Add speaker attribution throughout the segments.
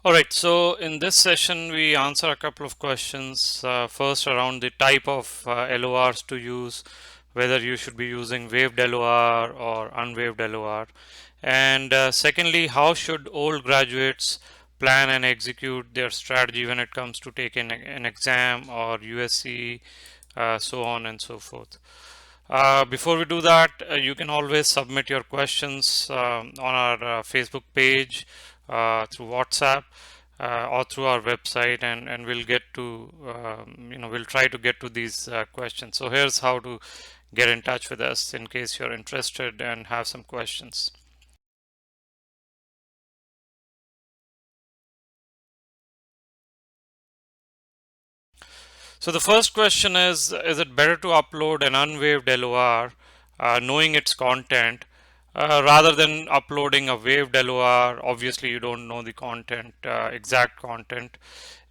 Speaker 1: All right, so in this session, we answer a couple of questions. First, around the type of LORs to use, whether you should be using waived LOR or unwaived LOR. And secondly, how should old graduates plan and execute their strategy when it comes to taking an exam or USCE, so on and so forth. Before we do that, you can always submit your questions on our Facebook page, through WhatsApp, or through our website, and we'll get to, we'll try to get to these questions. So here's how to get in touch with us in case you're interested and have some questions. So the first question is it better to upload an unwaived LOR, knowing its content, rather than uploading a waived LOR? Obviously, you don't know the content, exact content.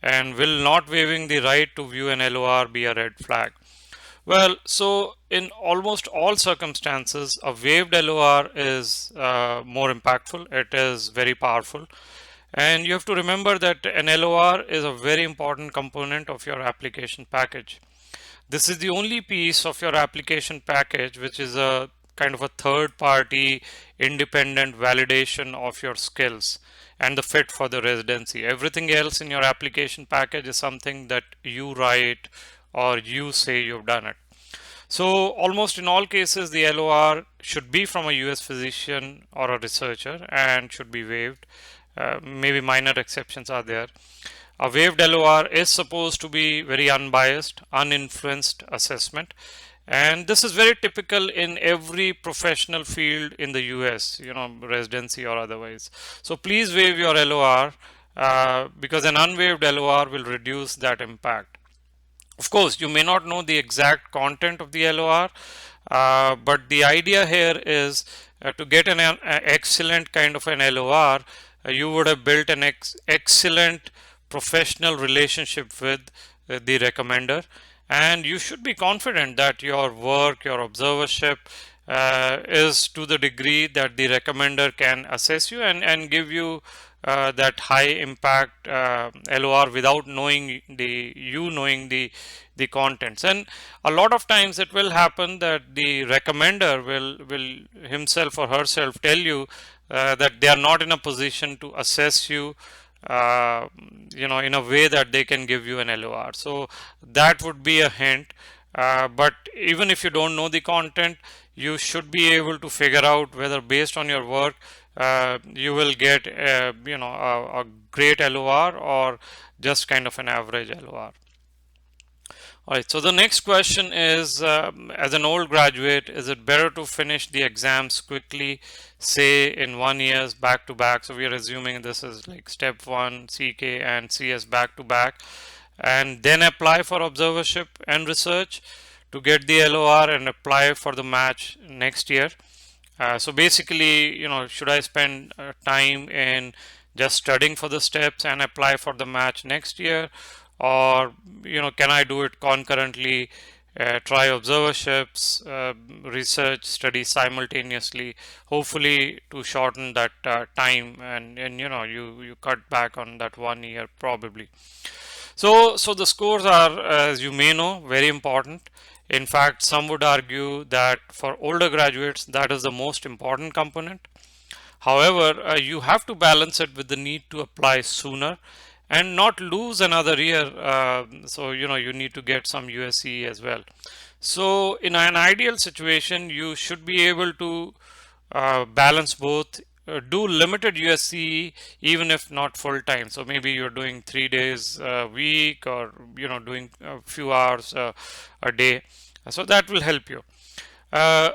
Speaker 1: And will not waiving the right to view an LOR be a red flag? Well, so in almost all circumstances, a waived LOR is more impactful. It is very powerful. And you have to remember that an LOR is a very important component of your application package. This is the only piece of your application package which is a kind of a third party independent validation of your skills and the fit for the residency. Everything else in your application package is something that you write or you say you've done it. So almost in all cases, the LOR should be from a US physician or a researcher and should be waived. Maybe minor exceptions are there. A waived LOR is supposed to be very unbiased, uninfluenced assessment. And this is very typical in every professional field in the US, residency or otherwise. So please waive your LOR, because an unwaived LOR will reduce that impact. Of course, you may not know the exact content of the LOR, but the idea here is to get an excellent kind of an LOR, you would have built an excellent professional relationship with the recommender, and you should be confident that your work, your observership is to the degree that the recommender can assess you and give you that high impact LOR without knowing the contents. And a lot of times it will happen that the recommender will himself or herself tell you that they are not in a position to assess you in a way that they can give you an LOR. So that would be a hint. But even if you don't know the content, you should be able to figure out whether based on your work you will get a great LOR or just kind of an average LOR. All right, so the next question is, as an old graduate, is it better to finish the exams quickly, say in 1 year back to back? So we are assuming this is like step 1, CK and CS back to back, and then apply for observership and research to get the LOR and apply for the match next year. So basically, should I spend time in just studying for the steps and apply for the match next year, or can I do it concurrently, try observerships, research, study simultaneously, hopefully to shorten that time, and you cut back on that 1 year probably. So the scores are, as you may know, very important. In fact, some would argue that for older graduates, that is the most important component. However, you have to balance it with the need to apply sooner and not lose another year. So, you need to get some USCE as well. So in an ideal situation, you should be able to balance both, do limited USCE even if not full time. So maybe you're doing 3 days a week, or doing a few hours a day. So that will help you.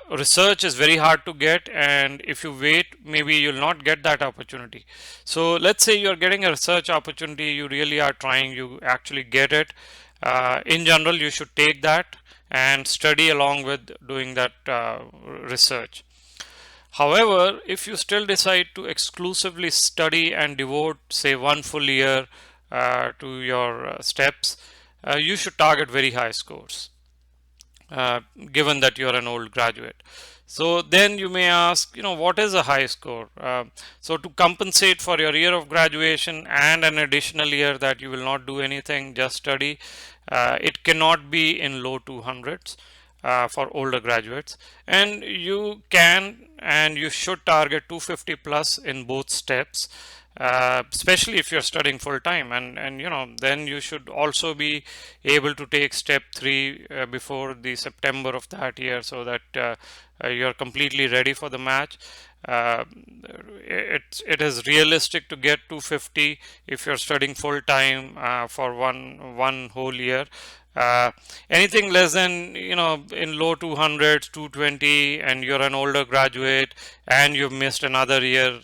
Speaker 1: Research is very hard to get, and if you wait, maybe you'll not get that opportunity. So let's say you're getting a research opportunity, you really are trying, you actually get it. In general, you should take that and study along with doing that research. However, if you still decide to exclusively study and devote, say, 1 full year to your steps, you should target very high scores. given that you're an old graduate. So then you may ask, what is a high score? So to compensate for your year of graduation and an additional year that you will not do anything, just study, it cannot be in low 200s. For older graduates, and you can and you should target 250 plus in both steps, especially if you're studying full time, and then you should also be able to take step 3 before the September of that year, so that you're completely ready for the match. uh, it is realistic to get 250 if you're studying full time for one whole year. Anything less than, in low 200s, 220, and you're an older graduate and you've missed another year,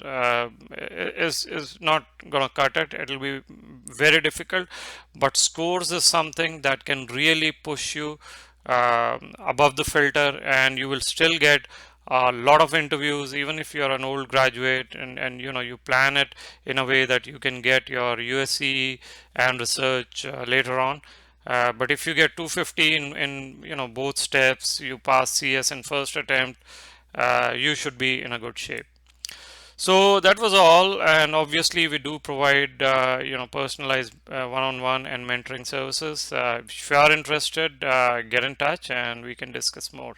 Speaker 1: is not gonna cut it. It'll be very difficult. But scores is something that can really push you above the filter, and you will still get a lot of interviews even if you're an old graduate, and you plan it in a way that you can get your USCE and research later on. But if you get 250 in both steps, you pass CS in first attempt, you should be in a good shape. So that was all, and obviously we do provide personalized one-on-one and mentoring services. If you are interested, get in touch and we can discuss more.